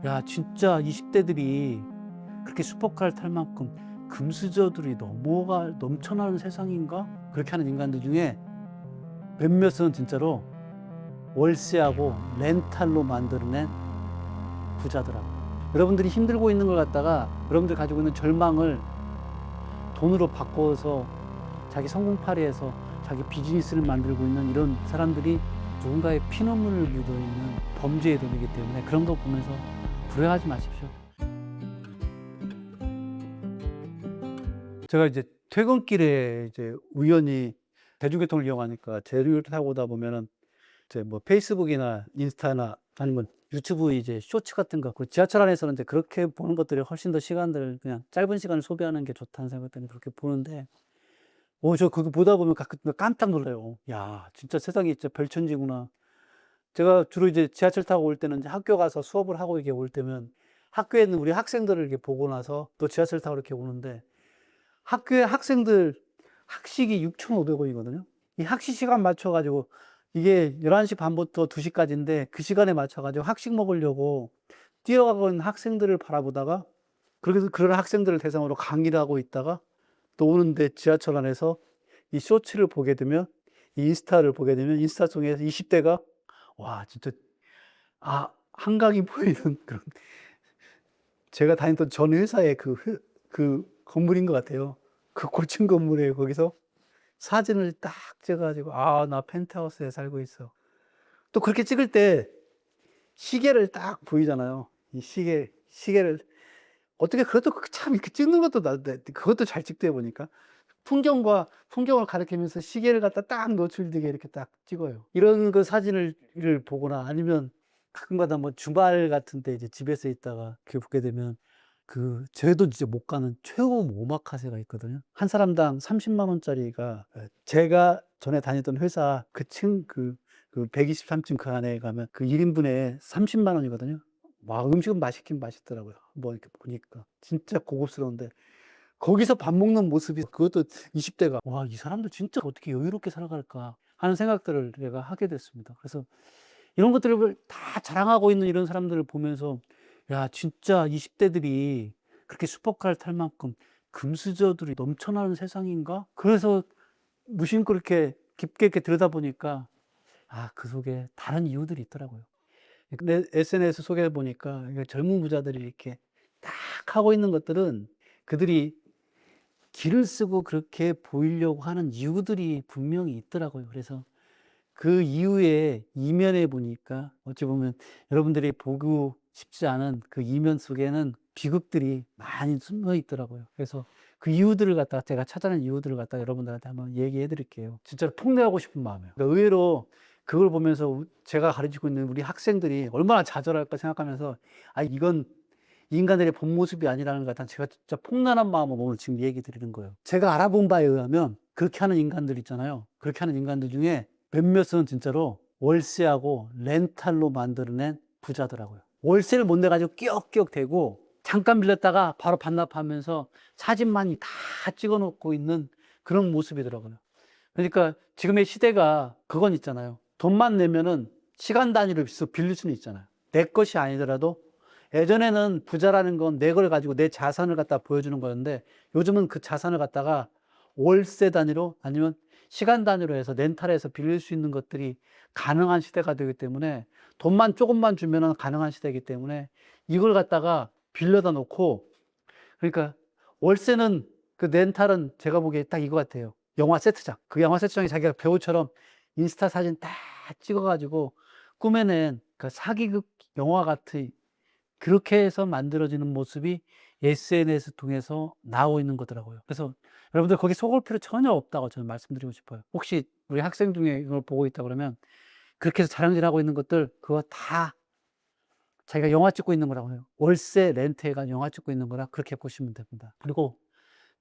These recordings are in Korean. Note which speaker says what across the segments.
Speaker 1: 야, 진짜 20대들이 그렇게 슈퍼카를 탈 만큼 금수저들이 넘쳐나는 세상인가? 그렇게 하는 인간들 중에 몇몇은 진짜로 월세하고 렌탈로 만들어낸 부자더라고. 여러분들이 힘들고 있는 걸 갖다가 여러분들 가지고 있는 절망을 돈으로 바꿔서 자기 성공파리에서 자기 비즈니스를 만들고 있는 이런 사람들이 누군가의 피눈물을 묻어있는 범죄의 돈이기 때문에 그런 거 보면서 불행하지 마십시오. 제가 이제 퇴근길에 이제 우연히 대중교통을 이용하니까 대중교통 타고 오다 보면은 이제 뭐 페이스북이나 인스타나 아니면 유튜브 이제 쇼츠 같은 거, 그 지하철 안에서는 이제 그렇게 보는 것들이 훨씬 더 시간들을 그냥 짧은 시간을 소비하는 게 좋다는 생각 때문에 그렇게 보는데, 저 그거 보다 보면 가끔 깜짝 놀라요. 야, 진짜 세상이 진짜 별천지구나. 제가 주로 이제 지하철 타고 올 때는 이제 학교 가서 수업을 하고 이게 올 때면 학교에 있는 우리 학생들을 이렇게 보고 나서 또 지하철 타고 이렇게 오는데, 학교에 학생들 학식이 6,500원이거든요. 이 학식 시간 맞춰가지고 이게 11시 반부터 2시까지인데 그 시간에 맞춰가지고 학식 먹으려고 뛰어가고 있는 학생들을 바라보다가, 그래서 그런 학생들을 대상으로 강의를 하고 있다가 또 오는데 지하철 안에서 이 쇼츠를 보게 되면, 이 인스타를 보게 되면 인스타 속에서 20대가 와, 진짜 한강이 보이는 그런, 제가 다니던 전 회사의 그 건물인 것 같아요. 그 고층 건물에 거기서 사진을 딱 찍어가지고, 나 펜트하우스에 살고 있어. 또 그렇게 찍을 때 시계를 딱 보이잖아요. 이 시계를 어떻게 그래도 참 이렇게 찍는 것도 그것도 잘 찍대 보니까. 풍경을 가리키면서 시계를 갖다 딱 노출되게 이렇게 딱 찍어요. 이런 그 사진을 보거나 아니면 가끔가다 뭐 주말 같은 때 이제 집에서 있다가 그 보게 되면 저희도 이제 못 가는 최고 오마카세가 있거든요. 한 사람당 30만 원짜리가, 제가 전에 다니던 회사 그 123층 그 안에 가면 그 1인분에 30만 원이거든요. 와, 음식은 맛있긴 맛있더라고요. 뭐 이렇게 보니까 진짜 고급스러운데 거기서 밥 먹는 모습이, 그것도 20대가 와, 이 사람들 진짜 어떻게 여유롭게 살아갈까 하는 생각들을 내가 하게 됐습니다. 그래서 이런 것들을 다 자랑하고 있는 이런 사람들을 보면서, 야, 진짜 20대들이 그렇게 슈퍼카를 탈 만큼 금수저들이 넘쳐나는 세상인가? 그래서 무심코 이렇게 깊게 이렇게 들여다보니까, 그 속에 다른 이유들이 있더라고요. 근데 SNS 속에 보니까 젊은 부자들이 이렇게 딱 하고 있는 것들은 그들이 길을 쓰고 그렇게 보이려고 하는 이유들이 분명히 있더라고요. 그래서 그 이유의 이면에 보니까 어찌 보면 여러분들이 보고 싶지 않은 그 이면 속에는 비극들이 많이 숨어 있더라고요. 그래서 그 이유들을 갖다가, 제가 찾아낸 이유들을 갖다가 여러분들한테 한번 얘기해 드릴게요. 진짜로 폭로하고 싶은 마음이에요. 그러니까 의외로 그걸 보면서 제가 가르치고 있는 우리 학생들이 얼마나 좌절할까 생각하면서, 이건 인간들의 본 모습이 아니라는 것 같아 제가 진짜 폭란한 마음으로 오늘 지금 얘기 드리는 거예요. 제가 알아본 바에 의하면 그렇게 하는 인간들 있잖아요. 그렇게 하는 인간들 중에 몇몇은 진짜로 월세하고 렌탈로 만들어낸 부자더라고요. 월세를 못 내가지고 끼역끼역 대고 잠깐 빌렸다가 바로 반납하면서 사진만 다 찍어 놓고 있는 그런 모습이더라고요. 그러니까 지금의 시대가 그건 있잖아요. 돈만 내면은 시간 단위로 빌릴 수는 있잖아요. 내 것이 아니더라도, 예전에는 부자라는 건 내 걸 가지고 내 자산을 갖다 보여주는 거였는데, 요즘은 그 자산을 갖다가 월세 단위로 아니면 시간 단위로 해서 렌탈해서 빌릴 수 있는 것들이 가능한 시대가 되기 때문에, 돈만 조금만 주면은 가능한 시대이기 때문에 이걸 갖다가 빌려다 놓고, 그러니까 월세는, 그 렌탈은 제가 보기에 딱 이거 같아요. 영화 세트장. 그 영화 세트장에 자기가 배우처럼 인스타 사진 딱 찍어가지고 꾸며낸 그 사기극 영화 같은, 그렇게 해서 만들어지는 모습이 SNS 통해서 나오고 있는 거더라고요. 그래서 여러분들 거기 속을 필요 전혀 없다고 저는 말씀드리고 싶어요. 혹시 우리 학생 중에 이걸 보고 있다 그러면 그렇게 해서 자랑질하고 있는 것들, 그거 다 자기가 영화 찍고 있는 거라고 해요. 월세 렌트해가 영화 찍고 있는 거라 그렇게 보시면 됩니다. 그리고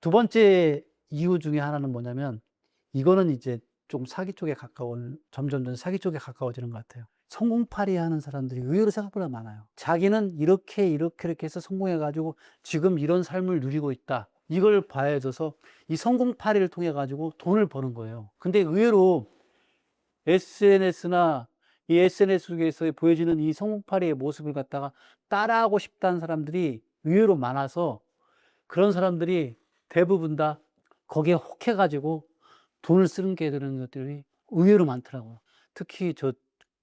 Speaker 1: 두 번째 이유 중에 하나는 뭐냐면, 이거는 이제 좀 사기 쪽에 점점 사기 쪽에 가까워지는 것 같아요. 성공파리 하는 사람들이 의외로 생각보다 많아요. 자기는 이렇게 해서 성공해가지고 지금 이런 삶을 누리고 있다. 이걸 봐야져서 이 성공파리를 통해 가지고 돈을 버는 거예요. 근데 의외로 SNS나 이 SNS 속에서 보여지는 이 성공파리의 모습을 갖다가 따라하고 싶다는 사람들이 의외로 많아서 그런 사람들이 대부분 다 거기에 혹해 가지고 돈을 쓰는 게 되는 것들이 의외로 많더라고요. 특히 저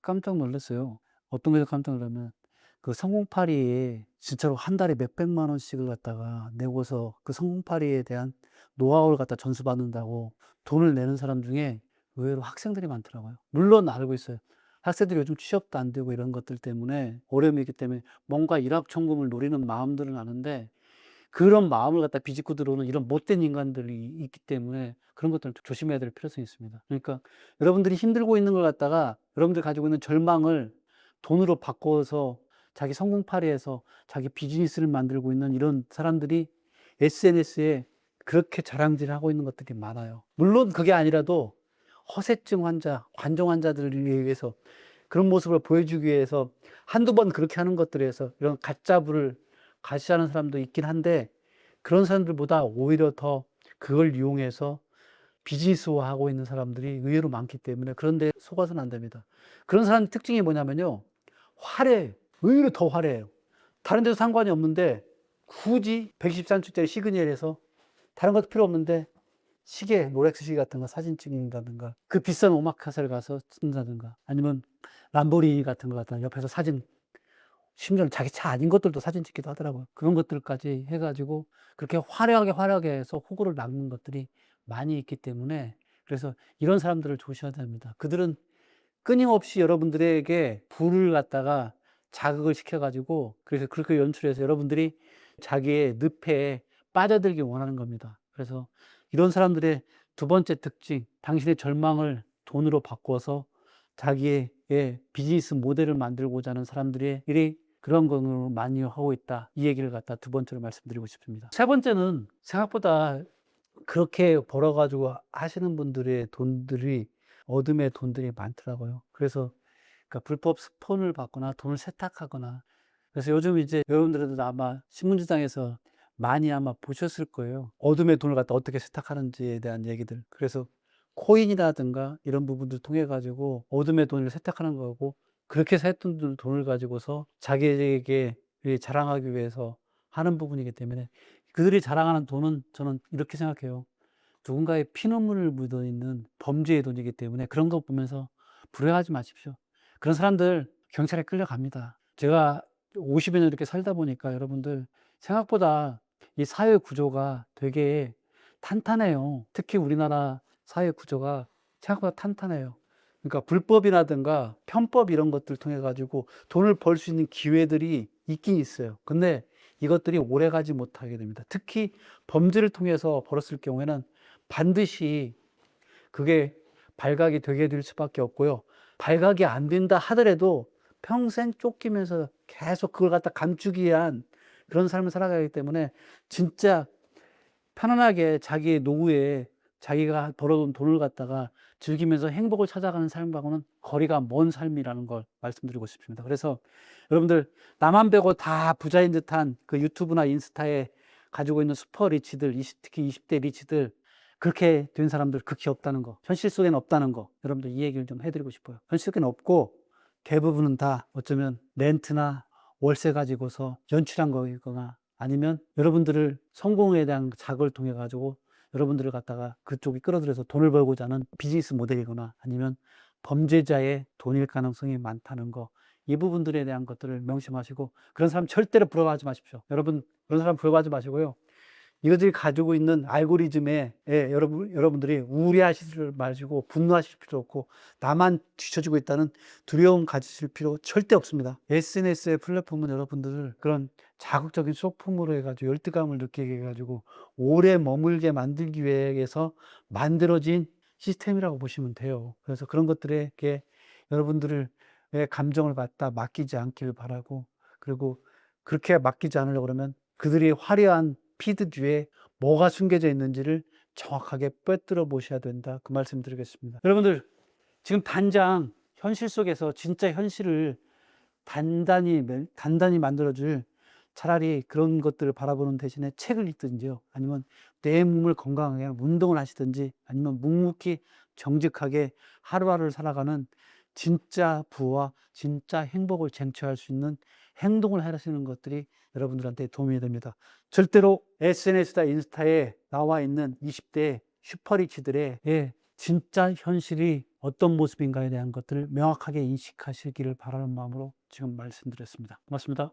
Speaker 1: 깜짝 놀랐어요. 어떤 거에서 깜짝 놀라면 그 성공파리에 진짜로 한 달에 몇백만 원씩을 갖다가 내고서 그 성공파리에 대한 노하우를 갖다 전수받는다고 돈을 내는 사람 중에 의외로 학생들이 많더라고요. 물론 알고 있어요. 학생들이 요즘 취업도 안 되고 이런 것들 때문에 어려움이 있기 때문에 뭔가 일확천금을 노리는 마음들은 아는데 그런 마음을 갖다 비집고 들어오는 이런 못된 인간들이 있기 때문에 그런 것들을 좀 조심해야 될 필요성이 있습니다. 그러니까 여러분들이 힘들고 있는 걸 갖다가 여러분들이 가지고 있는 절망을 돈으로 바꿔서 자기 성공파리에서 자기 비즈니스를 만들고 있는 이런 사람들이 SNS에 그렇게 자랑질하고 있는 것들이 많아요. 물론 그게 아니라도 허세증 환자, 관종 환자들을 위해서 그런 모습을 보여주기 위해서 한두 번 그렇게 하는 것들에서 이런 가짜부를 가시하는 사람도 있긴 한데 그런 사람들보다 오히려 더 그걸 이용해서 비즈니스화하고 있는 사람들이 의외로 많기 때문에 그런 데 속아서는 안 됩니다. 그런 사람 특징이 뭐냐면요. 화려해요. 의외로 더 화려해요. 다른 데도 상관이 없는데 굳이 123초짜리 시그널에서 다른 것도 필요 없는데 시계, 롤렉스 시계 같은 거 사진 찍는다든가 그 비싼 오마카세를 가서 쓴다든가 아니면 람보르기니 같은 거 갖다 옆에서 사진 심지어는 자기 차 아닌 것들도 사진 찍기도 하더라고요. 그런 것들까지 해 가지고 그렇게 화려하게 해서 호구를 낚는 것들이 많이 있기 때문에 그래서 이런 사람들을 조심해야 됩니다. 그들은 끊임없이 여러분들에게 불을 갖다가 자극을 시켜 가지고 그래서 그렇게 연출해서 여러분들이 자기의 늪에 빠져들기 원하는 겁니다. 그래서 이런 사람들의 두 번째 특징, 당신의 절망을 돈으로 바꿔서 자기의 비즈니스 모델을 만들고자 하는 사람들이 그런 거를 많이 하고 있다. 이 얘기를 갖다 두 번째로 말씀드리고 싶습니다. 세 번째는 생각보다 그렇게 벌어 가지고 하시는 분들의 돈들이 어둠의 돈들이 많더라고요. 그래서 그러니까 불법 스폰을 받거나 돈을 세탁하거나 그래서 요즘 이제 여러분들도 아마 신문지상에서 많이 아마 보셨을 거예요. 어둠의 돈을 갖다 어떻게 세탁하는지에 대한 얘기들. 그래서 코인이라든가 이런 부분들 통해 가지고 어둠의 돈을 세탁하는 거고 그렇게 해서 했던 돈을 가지고서 자기에게 자랑하기 위해서 하는 부분이기 때문에 그들이 자랑하는 돈은 저는 이렇게 생각해요. 누군가의 피눈물을 묻어 있는 범죄의 돈이기 때문에 그런 거 보면서 불효하지 마십시오. 그런 사람들 경찰에 끌려갑니다. 제가 50여 년 이렇게 살다 보니까 여러분들 생각보다 이 사회 구조가 되게 탄탄해요. 특히 우리나라 사회 구조가 생각보다 탄탄해요. 그러니까 불법이라든가 편법 이런 것들 통해 가지고 돈을 벌 수 있는 기회들이 있긴 있어요. 근데 이것들이 오래가지 못하게 됩니다. 특히 범죄를 통해서 벌었을 경우에는 반드시 그게 발각이 되게 될 수밖에 없고요. 발각이 안 된다 하더라도 평생 쫓기면서 계속 그걸 갖다 감추기 위한 그런 삶을 살아가기 때문에 진짜 편안하게 자기의 노후에 자기가 벌어둔 돈을 갖다가 즐기면서 행복을 찾아가는 삶하고는 거리가 먼 삶이라는 걸 말씀드리고 싶습니다. 그래서 여러분들 나만 빼고 다 부자인 듯한 그 유튜브나 인스타에 가지고 있는 슈퍼 리치들, 특히 20대 리치들 그렇게 된 사람들 극히 없다는 거, 현실 속에는 없다는 거, 여러분들 이 얘기를 좀 해드리고 싶어요. 현실 속에는 없고 대부분은 다 어쩌면 렌트나 월세 가지고서 연출한 거거나 아니면 여러분들을 성공에 대한 자극을 통해 가지고 여러분들을 갖다가 그쪽이 끌어들여서 돈을 벌고자 하는 비즈니스 모델이거나 아니면 범죄자의 돈일 가능성이 많다는 거, 이 부분들에 대한 것들을 명심하시고 그런 사람 절대로 부러워하지 마십시오. 여러분 그런 사람 부러워하지 마시고요. 이것들이 가지고 있는 알고리즘에 여러분들이 우려하시지 마시고 분노하실 필요 없고 나만 뒤처지고 있다는 두려움 가지실 필요 절대 없습니다. SNS의 플랫폼은 여러분들을 그런 자극적인 쇼폼으로 해가지고 열등감을 느끼게 해가지고 오래 머물게 만들기 위해서 만들어진 시스템이라고 보시면 돼요. 그래서 그런 것들에게 여러분들의 감정을 갖다 맡기지 않기를 바라고 그리고 그렇게 맡기지 않으려고 그러면 그들이 화려한 피드 뒤에 뭐가 숨겨져 있는지를 정확하게 꿰뚫어 보셔야 된다. 그 말씀 드리겠습니다. 여러분들, 지금 당장 현실 속에서 진짜 현실을 단단히 만들어줄 차라리 그런 것들을 바라보는 대신에 책을 읽든지요. 아니면 내 몸을 건강하게 운동을 하시든지 아니면 묵묵히 정직하게 하루하루를 살아가는 진짜 부와 진짜 행복을 쟁취할 수 있는 행동을 하시는 것들이 여러분들한테 도움이 됩니다. 절대로 SNS나 인스타에 나와 있는 20대 슈퍼리치들의 진짜 현실이 어떤 모습인가에 대한 것들을 명확하게 인식하시기를 바라는 마음으로 지금 말씀드렸습니다. 고맙습니다.